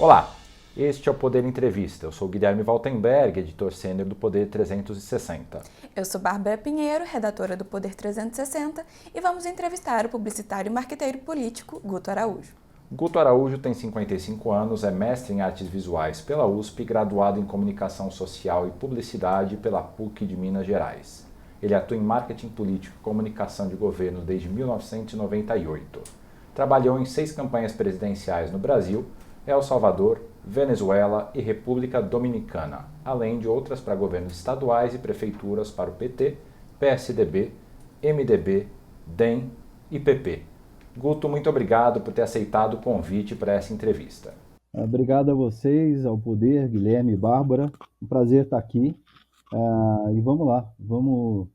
Olá, este é o Poder Entrevista. Eu sou Guilherme Waltenberg, editor sênior do Poder 360. Eu sou Bárbara Pinheiro, redatora do Poder 360, e vamos entrevistar o publicitário e marqueteiro político Guto Araújo. Guto Araújo tem 55 anos, é mestre em artes visuais pela USP, graduado em comunicação social e publicidade pela PUC de Minas Gerais. Ele atua em marketing político e comunicação de governo desde 1998. Trabalhou em 6 campanhas presidenciais no Brasil, El Salvador, Venezuela e República Dominicana, além de outras para governos estaduais e prefeituras para o PT, PSDB, MDB, DEM e PP. Guto, muito obrigado por ter aceitado o convite para essa entrevista. Obrigado a vocês, ao Poder, Guilherme e Bárbara. Um prazer estar aqui. E vamos lá, vamos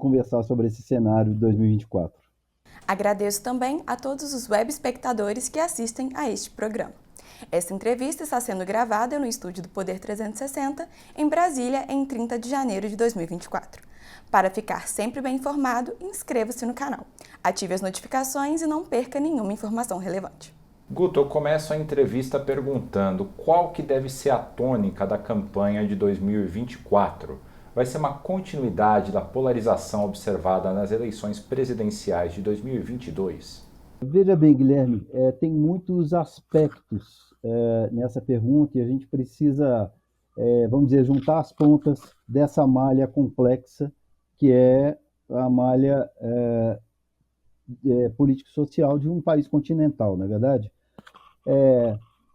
conversar sobre esse cenário de 2024. Agradeço também a todos os web espectadores que assistem a este programa. Essa entrevista está sendo gravada no estúdio do Poder 360, em Brasília, em 30 de janeiro de 2024. Para ficar sempre bem informado, inscreva-se no canal, ative as notificações e não perca nenhuma informação relevante. Guto, eu começo a entrevista perguntando qual que deve ser a tônica da campanha de 2024. Vai ser uma continuidade da polarização observada nas eleições presidenciais de 2022? Veja bem, Guilherme, tem muitos aspectos nessa pergunta e a gente precisa, vamos dizer, juntar as pontas dessa malha complexa que é a malha político-social de um país continental, não é verdade?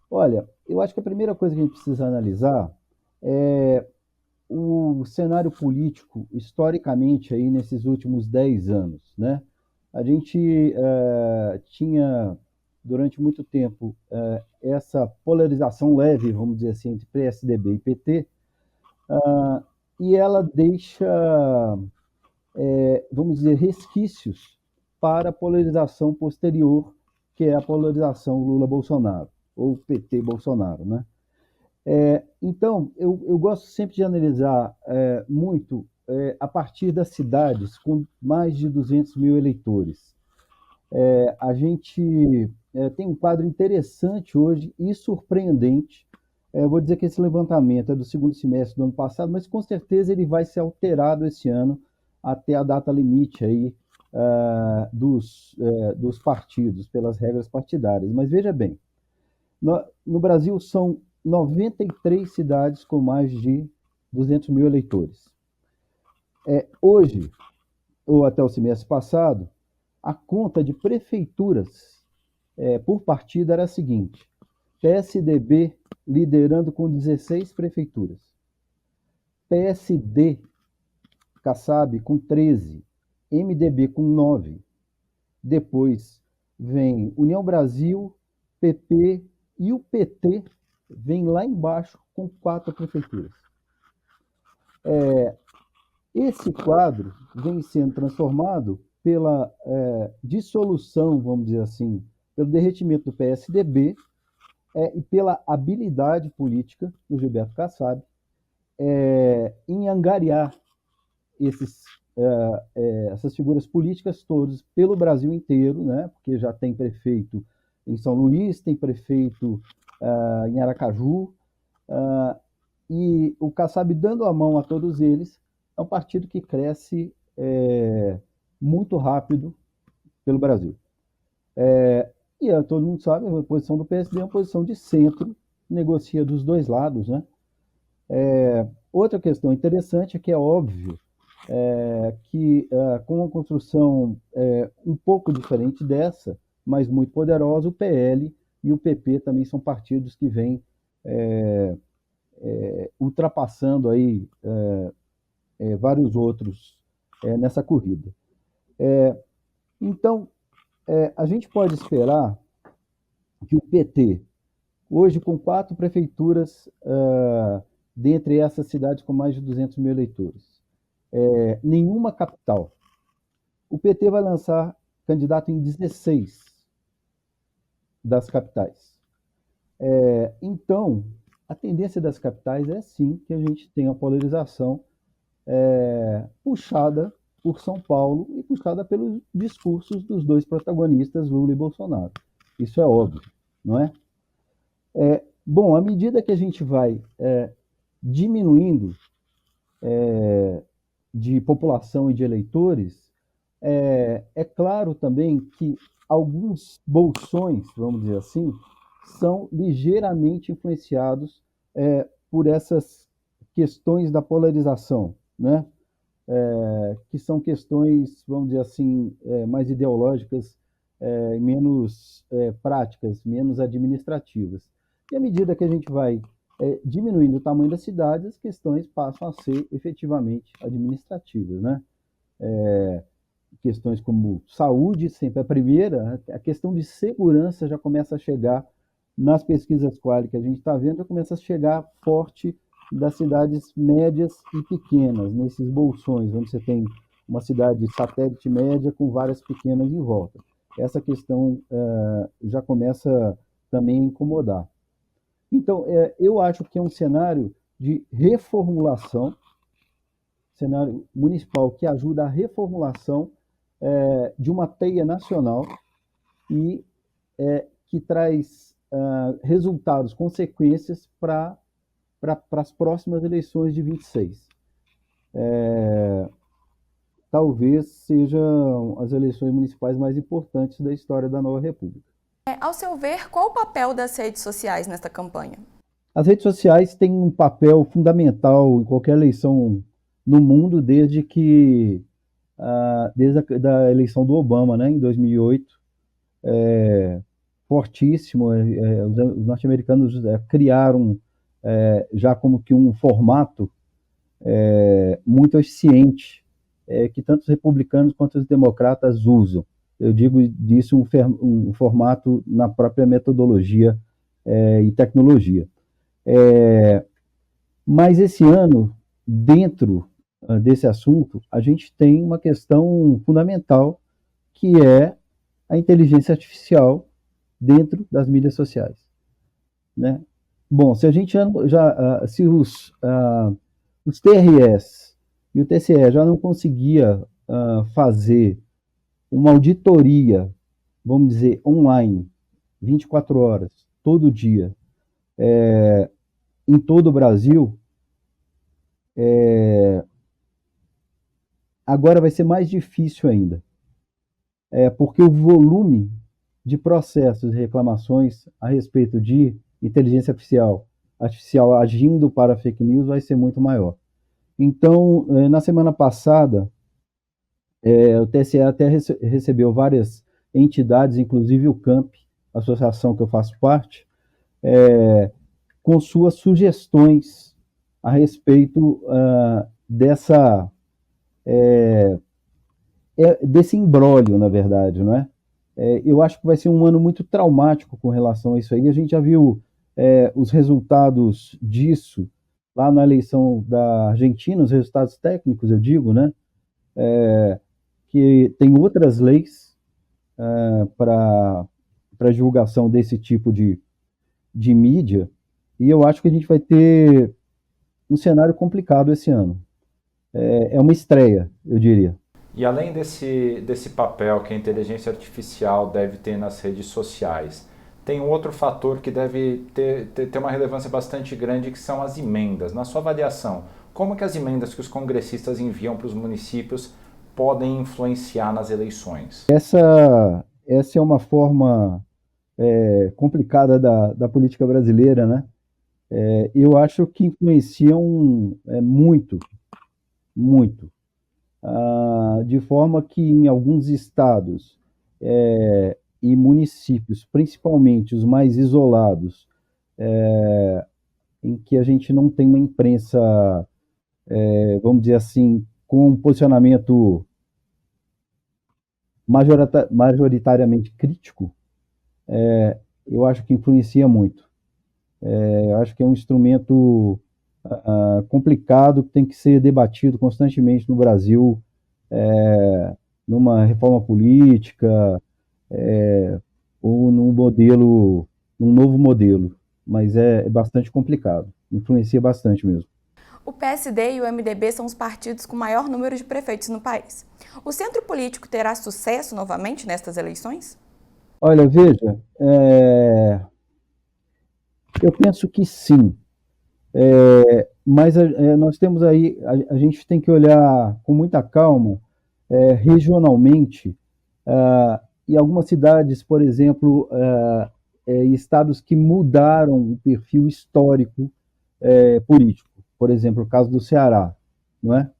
Olha, eu acho que a primeira coisa que a gente precisa analisar é o cenário político, historicamente, aí nesses últimos 10 anos, né? A gente tinha, durante muito tempo, essa polarização leve, vamos dizer assim, entre PSDB e PT, e ela deixa, vamos dizer, resquícios para a polarização posterior, que é a polarização Lula-Bolsonaro, ou PT-Bolsonaro, né? Então, eu gosto sempre de analisar muito a partir das cidades com mais de 200 mil eleitores. A gente tem um quadro interessante hoje e surpreendente. Vou dizer que esse levantamento é do segundo semestre do ano passado, mas com certeza ele vai ser alterado esse ano até a data limite aí, dos partidos, pelas regras partidárias. Mas veja bem, no Brasil são 93 cidades com mais de 200 mil eleitores. Hoje, ou até o semestre passado, a conta de prefeituras por partido era a seguinte: PSDB liderando com 16 prefeituras, PSD, Kassab, com 13, MDB com 9, depois vem União Brasil, PP e o PT vem lá embaixo com 4 prefeituras. Esse quadro vem sendo transformado pela dissolução, vamos dizer assim, pelo derretimento do PSDB e pela habilidade política do Gilberto Kassab em angariar essas figuras políticas todas pelo Brasil inteiro, né? Porque já tem prefeito em São Luís, tem prefeito em Aracaju, e o Kassab dando a mão a todos eles. É um partido que cresce muito rápido pelo Brasil. E todo mundo sabe, a posição do PSD é uma posição de centro, negocia dos dois lados, né? Outra questão interessante é que é óbvio que com uma construção um pouco diferente dessa, mas muito poderosa, o PL e o PP também são partidos que vêm ultrapassando aí vários outros nessa corrida. Então, a gente pode esperar que o PT, hoje com 4 prefeituras dentre essas cidades com mais de 200 mil eleitores, nenhuma capital, o PT vai lançar candidato em 16 das capitais. Então, a tendência das capitais é sim que a gente tenha uma polarização puxada por São Paulo e puxada pelos discursos dos dois protagonistas, Lula e Bolsonaro. Isso é óbvio, não é? Bom, à medida que a gente vai diminuindo de população e de eleitores, é claro também que alguns bolsões, vamos dizer assim, são ligeiramente influenciados por essas questões da polarização, né? Que são questões, vamos dizer assim, mais ideológicas, menos práticas, menos administrativas. E à medida que a gente vai diminuindo o tamanho das cidades, as questões passam a ser efetivamente administrativas, né? Questões como saúde, sempre a primeira, a questão de segurança já começa a chegar nas pesquisas quali que a gente está vendo, já começa a chegar forte das cidades médias e pequenas, nesses bolsões, onde você tem uma cidade satélite média com várias pequenas em volta. Essa questão já começa também a incomodar. Então, eu acho que é um cenário de reformulação, cenário municipal que ajuda a reformulação de uma teia nacional e que traz resultados, consequências para as próximas eleições de 26. Talvez sejam as eleições municipais mais importantes da história da nova República. Ao seu ver, qual o papel das redes sociais nesta campanha? As redes sociais têm um papel fundamental em qualquer eleição no mundo, desde a da eleição do Obama, né, em 2008, fortíssimo. Os norte-americanos criaram já como que um formato muito eficiente, que tanto os republicanos quanto os democratas usam. Eu digo disso um formato na própria metodologia e tecnologia. Mas esse ano, dentro desse assunto, a gente tem uma questão fundamental, que é a inteligência artificial dentro das mídias sociais, né? Bom, se a gente se os TRS e o TCE já não conseguia fazer uma auditoria, vamos dizer, online, 24 horas, todo dia, em todo o Brasil, agora vai ser mais difícil ainda, porque o volume de processos e reclamações a respeito de inteligência artificial agindo para fake news vai ser muito maior. Então, na semana passada, o TSE até recebeu várias entidades, inclusive o CAMP, a associação que eu faço parte, com suas sugestões a respeito desse imbróglio, na verdade, não é? Eu acho que vai ser um ano muito traumático com relação a isso aí. A gente já viu os resultados disso lá na eleição da Argentina, os resultados técnicos, eu digo, né? Que tem outras leis para divulgação desse tipo de mídia, e eu acho que a gente vai ter um cenário complicado esse ano. É uma estreia, eu diria. E além desse papel que a inteligência artificial deve ter nas redes sociais, tem um outro fator que deve ter uma relevância bastante grande, que são as emendas. Na sua avaliação, como que as emendas que os congressistas enviam para os municípios podem influenciar nas eleições? Essa é uma forma complicada da política brasileira, né? Eu acho que influenciam muito, muito. De forma que em alguns estados e municípios, principalmente os mais isolados, em que a gente não tem uma imprensa, vamos dizer assim, com um posicionamento majoritariamente crítico, eu acho que influencia muito. Eu acho que é um instrumento complicado, que tem que ser debatido constantemente no Brasil, numa reforma política, ou num novo modelo, mas é bastante complicado, influencia bastante mesmo. O PSD e o MDB são os partidos com maior número de prefeitos no país. O centro político terá sucesso novamente nestas eleições? Olha, veja, Eu penso que sim, mas nós temos aí, a gente tem que olhar com muita calma, regionalmente, em algumas cidades, por exemplo, estados que mudaram o perfil histórico político. Por exemplo, o caso do Ceará, não é?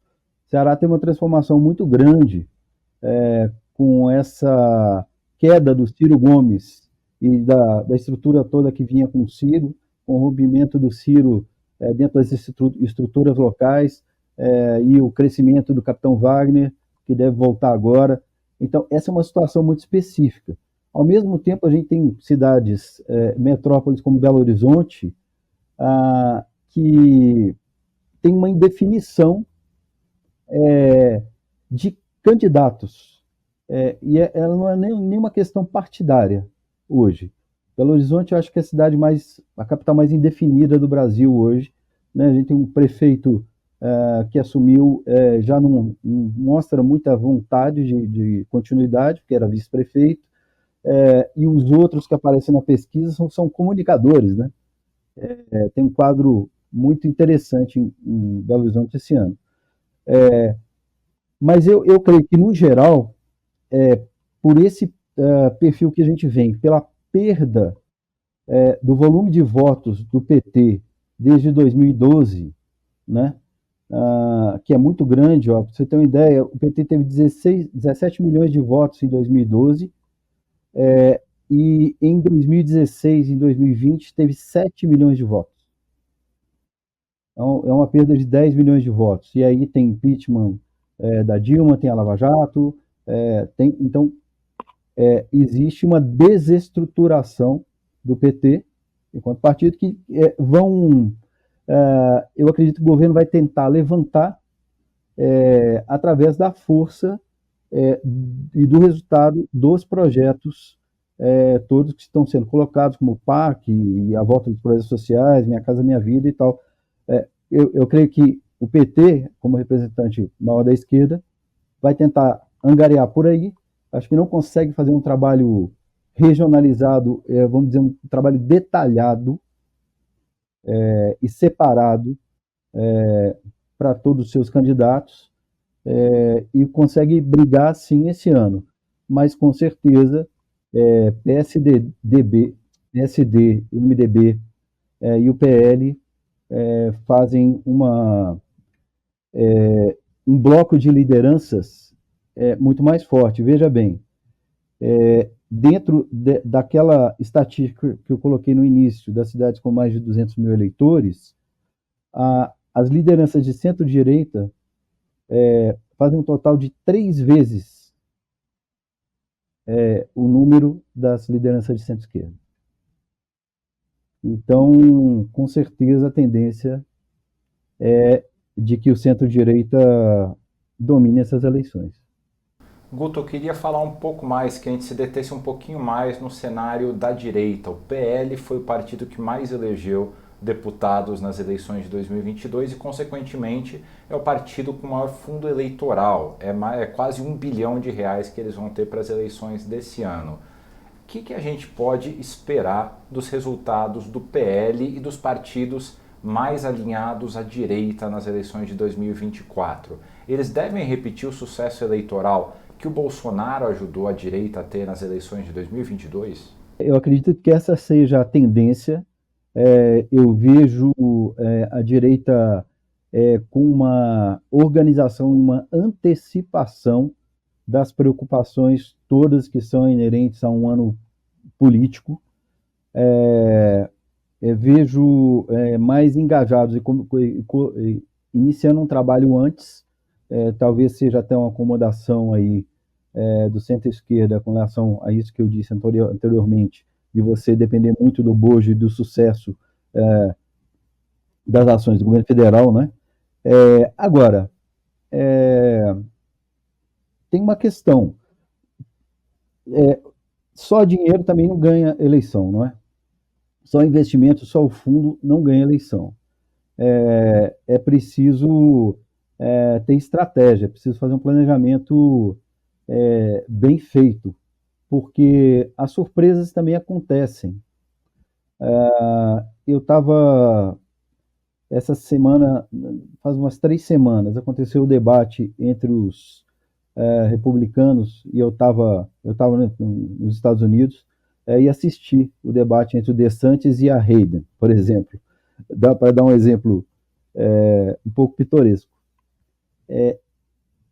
O Ceará tem uma transformação muito grande com essa queda do Ciro Gomes e da estrutura toda que vinha com o Ciro, com o rompimento do Ciro dentro das estruturas locais e o crescimento do Capitão Wagner, que deve voltar agora. Então, essa é uma situação muito específica. Ao mesmo tempo, a gente tem cidades, metrópoles como Belo Horizonte, que tem uma indefinição de candidatos. Ela não é nenhuma questão partidária hoje. Belo Horizonte, eu acho que é a capital mais indefinida do Brasil hoje. Né? A gente tem um prefeito que assumiu, já não mostra muita vontade de continuidade, porque era vice-prefeito, e os outros que aparecem na pesquisa são comunicadores. Né? Tem um quadro muito interessante em Belo Horizonte esse ano. Mas eu creio que, no geral, por esse perfil que a gente vem, pela perda do volume de votos do PT desde 2012, né, que é muito grande, para você ter uma ideia, o PT teve 17 milhões de votos em 2012, e em 2016 e em 2020 teve 7 milhões de votos. Então, é uma perda de 10 milhões de votos. E aí tem impeachment da Dilma, tem a Lava Jato, então existe uma desestruturação do PT enquanto partido que eu acredito que o governo vai tentar levantar através da força e do resultado dos projetos todos que estão sendo colocados, como o PAC e a volta dos projetos sociais, Minha Casa Minha Vida e tal. Eu creio que o PT, como representante maior da esquerda, vai tentar angariar por aí. Acho que não consegue fazer um trabalho regionalizado, vamos dizer, um trabalho detalhado e separado para todos os seus candidatos, e consegue brigar sim esse ano. Mas com certeza PSD, MDB e o PL fazem um bloco de lideranças muito mais forte. Veja bem, dentro daquela estatística que eu coloquei no início, das cidades com mais de 200 mil eleitores, as lideranças de centro-direita fazem um total de 3 vezes o número das lideranças de centro-esquerda. Então, com certeza, a tendência é de que o centro-direita domine essas eleições. Guto, eu queria falar um pouco mais, que a gente se detesse um pouquinho mais no cenário da direita. O PL foi o partido que mais elegeu deputados nas eleições de 2022 e, consequentemente, é o partido com o maior fundo eleitoral. É quase R$1 bilhão que eles vão ter para as eleições desse ano. O que a gente pode esperar dos resultados do PL e dos partidos mais alinhados à direita nas eleições de 2024? Eles devem repetir o sucesso eleitoral que o Bolsonaro ajudou a direita a ter nas eleições de 2022? Eu acredito que essa seja a tendência. Eu vejo a direita com uma organização, uma antecipação das preocupações todas que são inerentes a um ano político. Vejo mais engajados e iniciando um trabalho antes, talvez seja até uma acomodação aí do centro-esquerda com relação a isso que eu disse anteriormente, de você depender muito do bojo e do sucesso das ações do governo federal, né? Agora, tem uma questão. Só dinheiro também não ganha eleição, não é? Só investimento, só o fundo não ganha eleição. É preciso ter estratégia, é preciso fazer um planejamento bem feito, porque as surpresas também acontecem. eu estava essa semana, faz umas 3 semanas, aconteceu o debate entre os republicanos e eu tava nos Estados Unidos e assisti o debate entre o DeSantis e a Hayden, por exemplo. Dá para dar um exemplo um pouco pitoresco.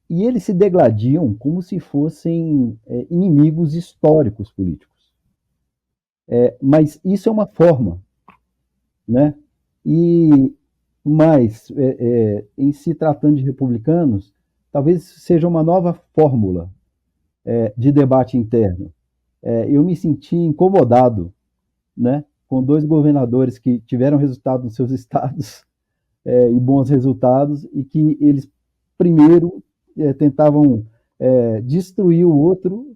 E eles se degladiam como se fossem inimigos históricos políticos. Mas isso é uma forma, né? Mas, em se tratando de republicanos, talvez seja uma nova fórmula de debate interno. Eu me senti incomodado, né, com 2 governadores que tiveram resultado nos seus estados e bons resultados, e que eles primeiro tentavam destruir o outro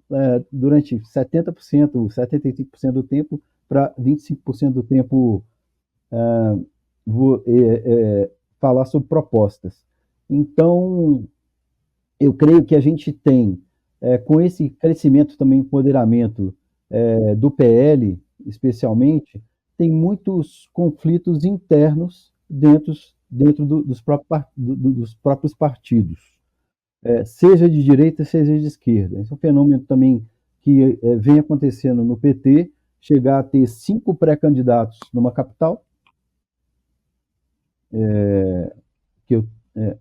durante 70%, 75% do tempo, para 25% do tempo falar sobre propostas. Então, eu creio que a gente tem, com esse crescimento também, empoderamento do PL, especialmente, tem muitos conflitos internos dentro dos próprios partidos, seja de direita, seja de esquerda. Esse é um fenômeno também que vem acontecendo no PT, chegar a ter 5 pré-candidatos numa capital,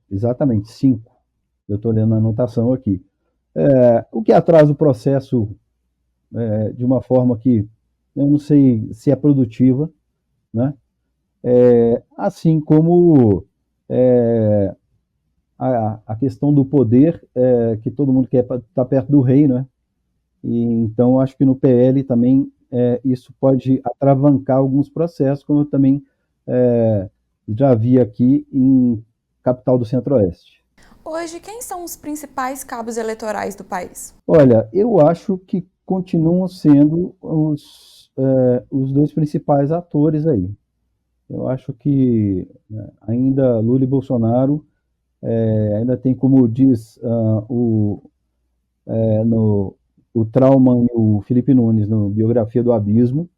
exatamente 5, eu estou lendo a anotação aqui, o que atrasa o processo de uma forma que eu não sei se é produtiva, né? Assim como a questão do poder, que todo mundo quer estar perto do rei, né? E, então, acho que no PL também isso pode atravancar alguns processos, como eu também já vi aqui em capital do Centro-Oeste. Hoje, quem são os principais cabos eleitorais do país? Olha, eu acho que continuam sendo os 2 principais atores aí. Eu acho que ainda Lula e Bolsonaro ainda tem, como diz o Trauman e o Felipe Nunes, no Biografia do Abismo,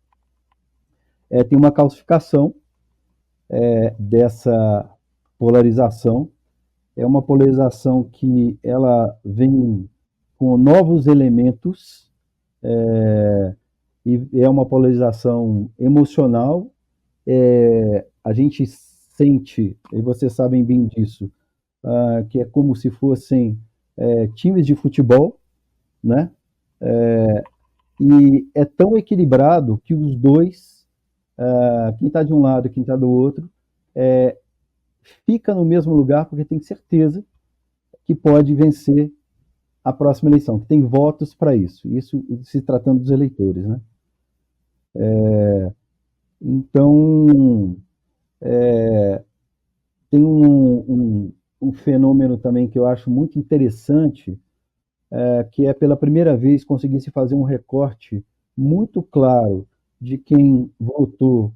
tem uma calcificação dessa polarização. É uma polarização que ela vem com novos elementos, e é uma polarização emocional. A gente sente, e vocês sabem bem disso, que é como se fossem times de futebol, né? E é tão equilibrado que os dois, quem está de um lado e quem está do outro, fica no mesmo lugar, porque tem certeza que pode vencer a próxima eleição, que tem votos para isso se tratando dos eleitores, né? Então, tem um fenômeno também que eu acho muito interessante, que é pela primeira vez conseguir se fazer um recorte muito claro de quem votou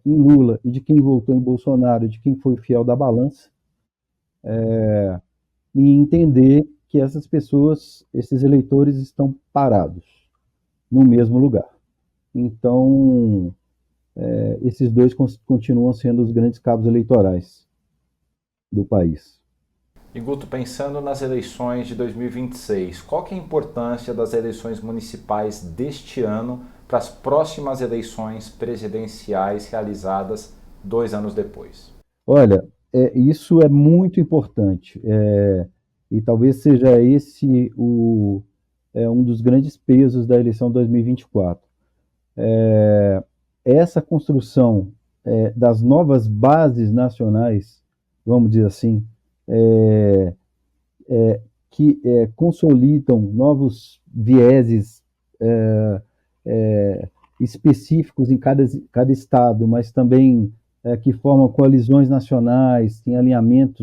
em Lula e de quem votou em Bolsonaro, de quem foi fiel da balança, e entender que essas pessoas, esses eleitores, estão parados no mesmo lugar. Então, esses dois continuam sendo os grandes cabos eleitorais do país. E Guto, pensando nas eleições de 2026, qual que é a importância das eleições municipais deste ano para as próximas eleições presidenciais realizadas 2 anos depois? Olha, isso é muito importante, e talvez seja esse um dos grandes pesos da eleição 2024. Essa construção das novas bases nacionais, vamos dizer assim, que consolidam novos vieses específicos em cada estado, mas também que formam coalizões nacionais, tem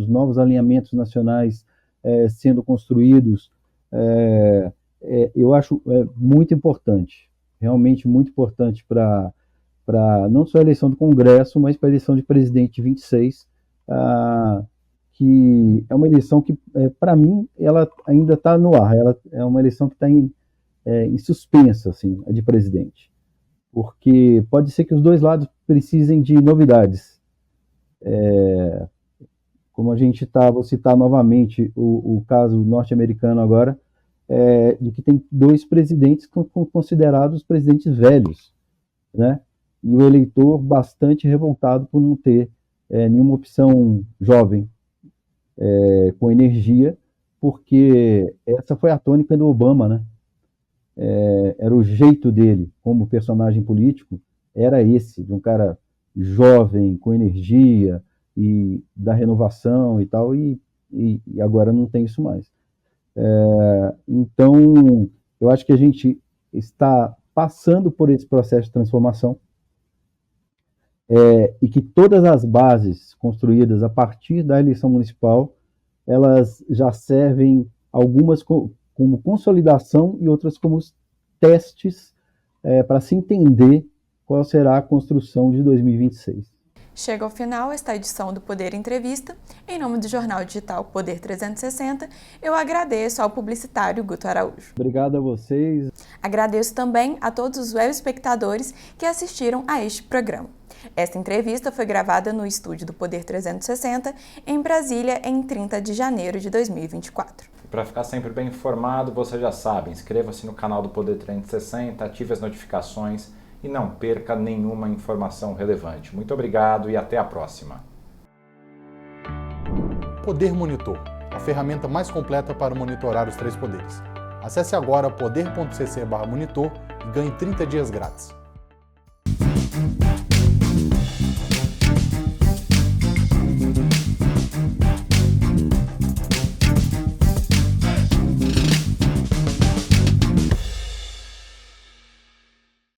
novos alinhamentos nacionais sendo construídos. Eu acho muito importante, realmente muito importante para não só a eleição do Congresso, mas para a eleição de presidente de 26, que é uma eleição que, para mim, ela ainda está no ar. Ela é uma eleição que está em suspensa, assim, a de presidente. porque pode ser que os dois lados precisem de novidades. Como a gente está, vou citar novamente o caso norte-americano agora, de que tem dois presidentes que são considerados presidentes velhos, né? E o eleitor bastante revoltado por não ter nenhuma opção jovem, com energia, porque essa foi a tônica do Obama, né? Era o jeito dele como personagem político, era esse, de um cara jovem, com energia, e da renovação e tal, e agora não tem isso mais. Então, eu acho que a gente está passando por esse processo de transformação, e que todas as bases construídas a partir da eleição municipal, elas já servem, algumas como consolidação e outras como testes para se entender qual será a construção de 2026. Chega ao final esta edição do Poder Entrevista. Em nome do jornal digital Poder 360, eu agradeço ao publicitário Guto Araújo. Obrigado a vocês. Agradeço também a todos os web espectadores que assistiram a este programa. Esta entrevista foi gravada no estúdio do Poder 360, em Brasília, em 30 de janeiro de 2024. Para ficar sempre bem informado, você já sabe, inscreva-se no canal do Poder 360, ative as notificações e não perca nenhuma informação relevante. Muito obrigado e até a próxima. Poder Monitor, a ferramenta mais completa para monitorar os 3 poderes. Acesse agora poder.cc/monitor e ganhe 30 dias grátis.